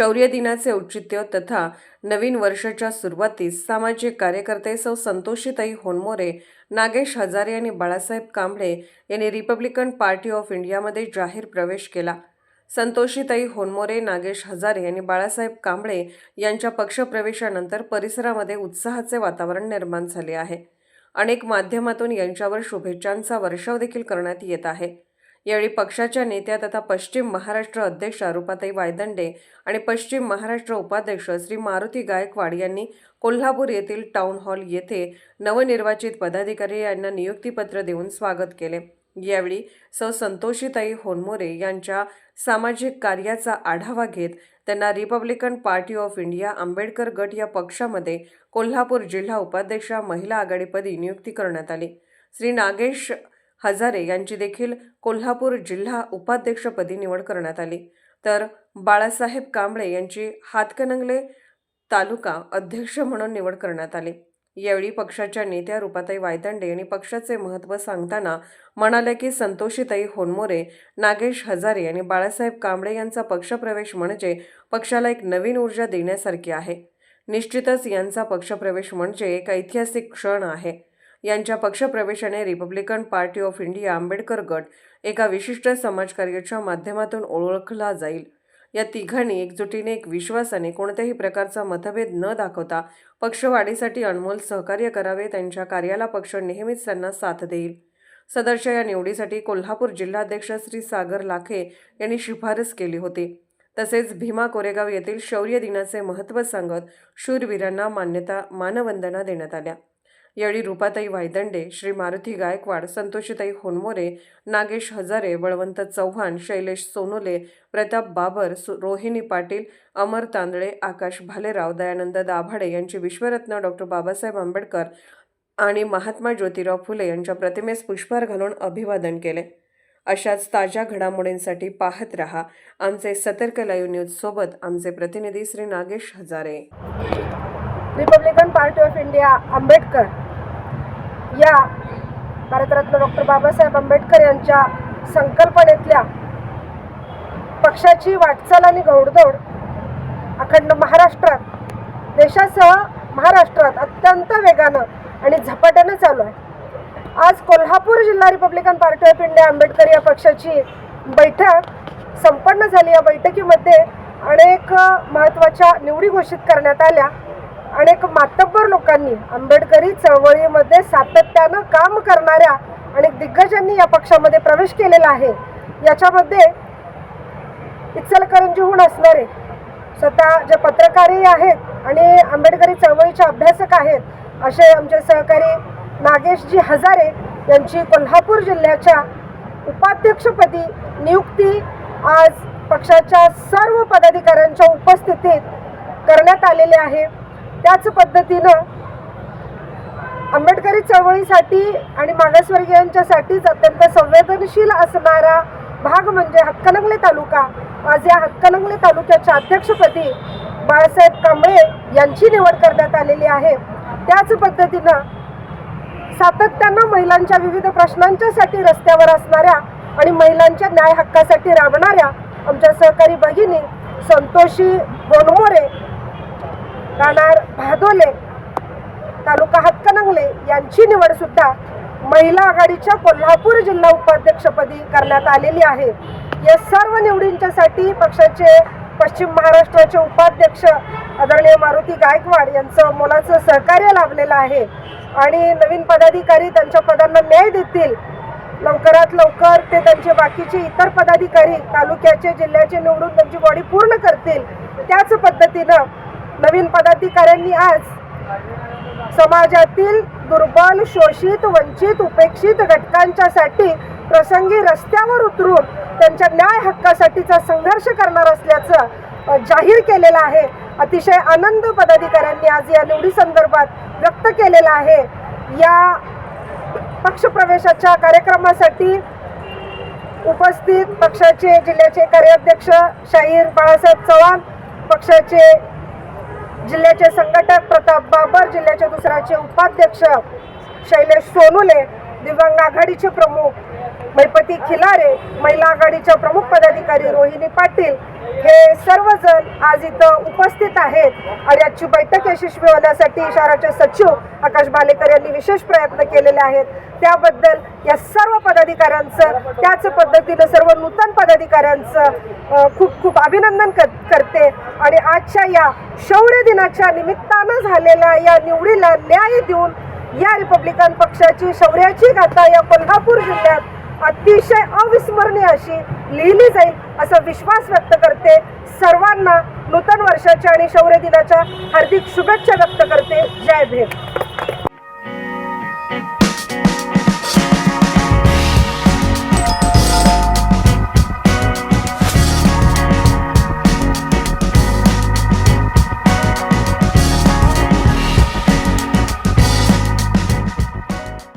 शौर्य दिनाचे औचित्य तथा नवीन वर्षाच्या सुरुवातीस सामाजिक कार्यकर्ते सौ संतोषीताई होनमोरे, नागेश हजारे आणि बाळासाहेब कांबळे यांनी रिपब्लिकन पार्टी ऑफ इंडियामध्ये जाहीर प्रवेश केला. संतोषीताई होनमोरे, नागेश हजारे आणि बाळासाहेब कांबळे यांच्या पक्षप्रवेशानंतर परिसरामध्ये उत्साहाचे वातावरण निर्माण झाले आहे. अनेक माध्यमातून यांच्यावर शुभेच्छांचा वर्षाव देखील करण्यात येत आहे. यावेळी पक्षाच्या नेत्या तथा पश्चिम महाराष्ट्र अध्यक्ष रुपाताई वायदंडे आणि पश्चिम महाराष्ट्र उपाध्यक्ष श्री मारुती गायकवाड यांनी कोल्हापूर येथील टाउन हॉल येथे नवनिर्वाचित पदाधिकारी यांना नियुक्तीपत्र देऊन स्वागत केले. यावेळी सौ संतोषीताई होनमोरे यांच्या सामाजिक कार्याचा आढावा घेत त्यांना Republican Party of India Ambedkar गट या पक्षामध्ये कोल्हापूर जिल्हा उपाध्यक्ष महिला आघाडीपदी नियुक्ती करण्यात आली. श्री नागेश हजारे यांची देखील कोल्हापूर जिल्हा उपाध्यक्षपदी निवड करण्यात आली, तर बाळासाहेब कांबळे यांची हातकणंगले तालुका अध्यक्ष म्हणून निवड करण्यात आली. यावेळी पक्षाच्या नेत्या रुपाताई वायदंडे यांनी पक्षाचे महत्त्व सांगताना म्हणाले की संतोषीताई होनमोरे, नागेश हजारे आणि बाळासाहेब कांबळे यांचा पक्षप्रवेश म्हणजे पक्षाला एक नवीन ऊर्जा देण्यासारखी आहे. निश्चितच यांचा पक्षप्रवेश म्हणजे एक ऐतिहासिक क्षण आहे. यांच्या पक्षप्रवेशाने Republican Party of India Ambedkar गट एका विशिष्ट समाजकार्याच्या माध्यमातून ओळखला जाईल. या तिघांनी एकजुटीने, एक विश्वासाने, कोणत्याही प्रकारचा मतभेद न दाखवता पक्षवाढीसाठी अनमोल सहकार्य करावे. त्यांच्या कार्याला पक्ष नेहमीच त्यांना साथ देईल. सदरच्या या निवडीसाठी कोल्हापूर जिल्हाध्यक्ष श्री सागर लाखे यांनी शिफारस केली होती. तसेच भीमा कोरेगाव येथील शौर्य दिनाचे महत्त्व सांगत शूरवीरांना मानवंदना देण्यात आल्या. यावेळी रुपाताई वायदंडे, श्री मारुती गायकवाड, संतोषीताई होनमोरे, नागेश हजारे, बळवंत चव्हाण, शैलेश सोनोले, प्रताप बाबर, रोहिणी पाटील, अमर तांदळे, आकाश भालेराव, दयानंद दाभाडे यांची विश्वरत्न डॉक्टर बाबासाहेब आंबेडकर आणि महात्मा ज्योतिराव फुले यांच्या प्रतिमेस पुष्पहार घालून अभिवादन केले. अशाच ताज्या घडामोडींसाठी पाहत रहा आमचे सतर्क लाईव्ह न्यूज सोबत आमचे प्रतिनिधी Shri Nagesh Hazare. Republican Party of India Ambedkar या भारतरत्न डॉक्टर बाबासाहेब आंबेडकर यांच्या संकल्पनेतल्या पक्षाची वाटचाल आणि घोडदौड अखंड महाराष्ट्रात, देशासह महाराष्ट्रात अत्यंत वेगानं आणि झपाट्यानं चालू आहे. आज कोल्हापूर जिल्हा Republican Party of India Ambedkar या पक्षाची बैठक संपन्न झाली. या बैठकीमध्ये अनेक महत्त्वाच्या निवडी घोषित करण्यात आल्या. अनेक मातब्बर लोकांनी, आंबेडकरी चळवळीमध्ये सातत्यानं काम करणाऱ्या अनेक दिग्गजांनी या पक्षामध्ये प्रवेश केलेला आहे. याच्यामध्ये इचलकरंजीहून असणारे स्वतः जे पत्रकारही आहेत आणि आंबेडकरी चळवळीचे अभ्यासक आहेत असे आमचे सहकारी नागेशजी हजारे यांची कोल्हापूर जिल्ह्याच्या उपाध्यक्षपदी नियुक्ती आज पक्षाच्या सर्व पदाधिकाऱ्यांच्या उपस्थितीत करण्यात आलेली आहे. त्याच पद्धतीनं आंबेडकरी चळवळीसाठी आणि मागासवर्गीयांच्यासाठीच अत्यंत संवेदनशील असणारा भाग म्हणजे हातकणंगले तालुका. आज या हातकणंगले तालुक्याच्या अध्यक्षपदी बाळासाहेब कांबळे यांची निवड करण्यात आलेली आहे. त्याच पद्धतीनं सातत्यानं महिलांच्या विविध प्रश्नांच्यासाठी रस्त्यावर असणाऱ्या आणि महिलांच्या न्याय हक्कासाठी राबणाऱ्या आमच्या सहकारी भगिनी संतोषी होनमोरे, राहणार भादोले, तालुका हातकणंगले यांची निवड सुद्धा महिला आघाडीच्या कोल्हापूर जिल्हा उपाध्यक्षपदी करण्यात आलेली आहे. या सर्व निवडींच्यासाठी पक्षाचे पश्चिम महाराष्ट्राचे उपाध्यक्ष आदरणीय मारुती गायकवाड यांचं मोलाचं सहकार्य लाभलेलं आहे आणि नवीन पदाधिकारी त्यांच्या पदांना न्याय देतील. लवकरात लवकर ते त्यांचे बाकीचे इतर पदाधिकारी तालुक्याचे, जिल्ह्याचे निवडून त्यांची बॉडी पूर्ण करतील. त्याच पद्धतीनं नवीन पदाधिकाऱ्यांनी आज समाजातील दुर्बल, शोषित, वंचित, उपेक्षित घटकांच्यासाठी प्रसंगी रस्त्यावर उतरून त्यांच्या न्याय हक्कासाठीचा संघर्ष करणार असल्याचं जाहीर केलेलं आहे. अतिशय आनंद पदाधिकाऱ्यांनी आज या निवडी संदर्भात व्यक्त केलेला आहे. या पक्षप्रवेशाच्या कार्यक्रमासाठी उपस्थित पक्षाचे जिल्ह्याचे कार्याध्यक्ष शाहीर बाळासाहेब चव्हाण, पक्षाचे जिल्ह्याचे संघटक प्रताप बाबर, जिल्ह्याचे दुसऱ्याचे उपाध्यक्ष शैलेश सोनोले, दिव्यांग आघाडीचे प्रमुख मैपती खिलारे, महिला आघाडीच्या प्रमुख पदाधिकारी रोहिणी पाटील, हे सर्वजण आज इथं उपस्थित आहेत आणि आजची बैठक यशस्वी होण्यासाठी शहराचे सचिव आकाश बालेकर यांनी विशेष प्रयत्न केलेले आहेत. त्याबद्दल या सर्व पदाधिकाऱ्यांचं, त्याच पद्धतीनं सर्व नूतन पदाधिकाऱ्यांचं खूप खूप अभिनंदन करते आणि आजच्या या शौर्य दिनाच्या निमित्तानं झालेल्या या निवडीला न्याय देऊन या रिपब्लिकन पक्षाची शौर्याची गाथा या कोल्हापूर जिल्ह्यात अतिशय अविस्मरणीय अशी लिहिली जाईल असा विश्वास व्यक्त करते. सर्वांना नूतन वर्षाच्या आणि शौर्य दिनाच्या हार्दिक शुभेच्छा व्यक्त करते. जय भीम.